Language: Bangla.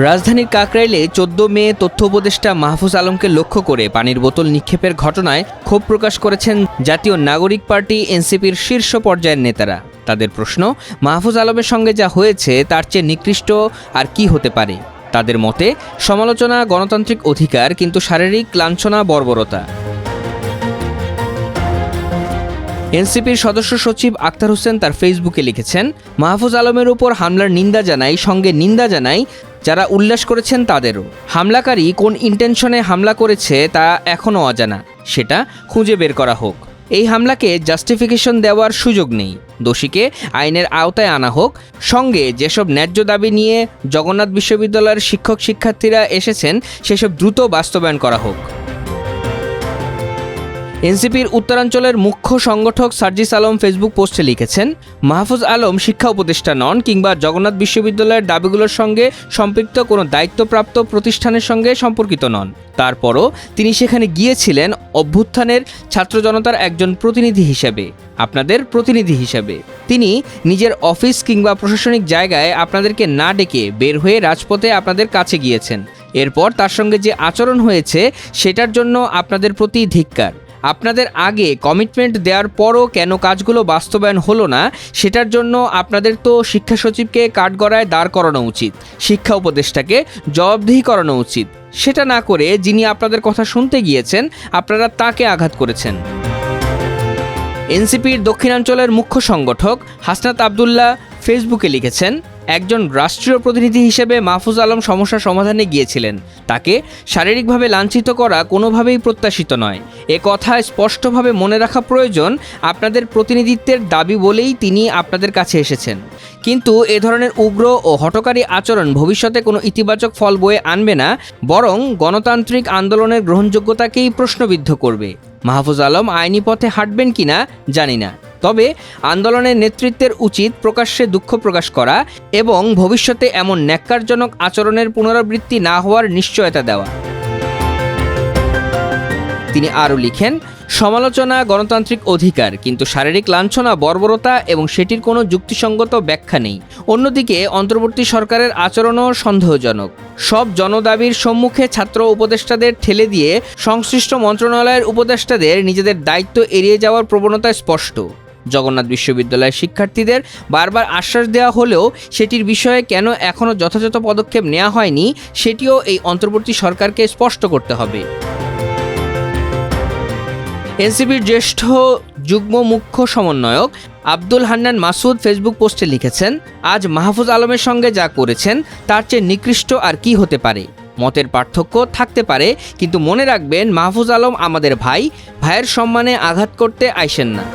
রাজধানীর কাকরাইলে 14 মে তথ্য উপদেষ্টা মাহফুজ আলমকে লক্ষ্য করে পানির বোতল নিক্ষেপের ঘটনায় ক্ষোভ প্রকাশ করেছেন জাতীয় নাগরিক পার্টি এনসিপির শীর্ষ পর্যায়ের নেতারা। তাদের প্রশ্ন, মাহফুজ আলমের সঙ্গে যা হয়েছে তার চেয়ে নিকৃষ্ট আর কি হতে পারে। তাদের মতে, সমালোচনা গণতান্ত্রিক অধিকার, কিন্তু শারীরিক লাঞ্ছনা বর্বরতা। এনসিপির সদস্য সচিব আক্তার হোসেন তার ফেসবুকে লিখেছেন, মাহফুজ আলমের উপর হামলার নিন্দা জানাই, সঙ্গে নিন্দা জানাই যারা উল্লাস করেছেন তাদেরও। হামলাকারী কোন ইন্টেনশনে হামলা করেছে তা এখনও অজানা, সেটা খুঁজে বের করা হোক। এই হামলাকে জাস্টিফিকেশন দেওয়ার সুযোগ নেই। দোষীকে আইনের আওতায় আনা হোক। সঙ্গে যেসব ন্যায্য দাবি নিয়ে জগন্নাথ বিশ্ববিদ্যালয়ের শিক্ষক শিক্ষার্থীরা এসেছেন সেসব দ্রুত বাস্তবায়ন করা হোক। এনসিপির উত্তরাঞ্চলের মুখ্য সংগঠক সার্জিস আলম ফেসবুক পোস্টে লিখেছেন, মাহফুজ আলম শিক্ষা উপদেষ্টা নন কিংবা জগন্নাথ বিশ্ববিদ্যালয়ের দাবিগুলোর সঙ্গে সম্পৃক্ত কোনো দায়িত্বপ্রাপ্ত প্রতিষ্ঠানের সঙ্গে সম্পর্কিত নন। তারপরও তিনি সেখানে গিয়েছিলেন অভ্যুত্থানের ছাত্র জনতার একজন প্রতিনিধি হিসেবে, আপনাদের প্রতিনিধি হিসেবে। তিনি নিজের অফিস কিংবা প্রশাসনিক জায়গায় আপনাদেরকে না ডেকে বের হয়ে রাজপথে আপনাদের কাছে গিয়েছেন। এরপর তার সঙ্গে যে আচরণ হয়েছে সেটার জন্য আপনাদের প্রতি ধিক্কার। আপনাদের আগে কমিটমেন্ট দেওয়ার পরও কেন কাজগুলো বাস্তবায়ন হলো না, সেটার জন্য আপনাদের তো শিক্ষা সচিবকে কাঠগড়ায় দাঁড় করানো উচিত, শিক্ষা উপদেষ্টাকে জবাবদিহি করানো উচিত। সেটা না করে যিনি আপনাদের কথা শুনতে গিয়েছেন আপনারা তাকে আঘাত করেছেন। এনসিপির দক্ষিণাঞ্চলের মুখ্য সংগঠক হাসনাত আবদুল্লাহ ফেসবুকে লিখেছেন, একজন রাষ্ট্রীয় প্রতিনিধি হিসেবে মাহফুজ আলম সমস্যা সমাধানে গিয়েছিলেন। তাকে শারীরিকভাবে লাঞ্ছিত করা কোনোভাবেই প্রত্যাশিত নয়। এ কথা স্পষ্টভাবে মনে রাখা প্রয়োজন। আপনাদের প্রতিনিধিত্বের দাবি বলেই তিনি আপনাদের কাছে এসেছেন। কিন্তু এ ধরনের উগ্র ও হঠকারী আচরণ ভবিষ্যতে কোনো ইতিবাচক ফল বয়ে আনবে না, বরং গণতান্ত্রিক আন্দোলনের গ্রহণযোগ্যতাকেই প্রশ্নবিদ্ধ করবে। মাহফুজ আলম আইনি পথে হাঁটবেন কিনা জানি না, তবে আন্দোলনের নেতৃত্বের উচিত প্রকাশ্যে দুঃখ প্রকাশ করা এবং ভবিষ্যতে এমন ন্যাক্কারজনক আচরণের পুনরাবৃত্তি না হওয়ার নিশ্চয়তা দেওয়া। তিনি আরও লিখেন, সমালোচনা গণতান্ত্রিক অধিকার, কিন্তু শারীরিক লাঞ্ছনা বর্বরতা এবং সেটির কোনো যুক্তিসঙ্গত ব্যাখ্যা নেই। অন্যদিকে অন্তর্বর্তী সরকারের আচরণও সন্দেহজনক। সব জনদাবির সম্মুখে ছাত্র উপদেষ্টাদের ঠেলে দিয়ে সংশ্লিষ্ট মন্ত্রণালয়ের উপদেষ্টাদের নিজেদের দায়িত্ব এড়িয়ে যাওয়ার প্রবণতা স্পষ্ট। জগন্নাথ বিশ্ববিদ্যালয়ের শিক্ষার্থীদের বারবার আশ্বাস দেওয়া হলেও সেটির বিষয়ে কেন এখনও যথাযথ পদক্ষেপ নেওয়া হয়নি সেটিও এই অন্তর্বর্তী সরকারকে স্পষ্ট করতে হবে। এনসিপির জ্যেষ্ঠ যুগ্ম মুখ্য সমন্বয়ক আব্দুল হান্নান মাসুদ ফেসবুক পোস্টে লিখেছেন, আজ মাহফুজ আলমের সঙ্গে যা করেছেন তার চেয়ে নিকৃষ্ট আর কি হতে পারে। মতের পার্থক্য থাকতে পারে, কিন্তু মনে রাখবেন মাহফুজ আলম আমাদের ভাই, ভাইয়ের সম্মানে আঘাত করতে আইসেন না।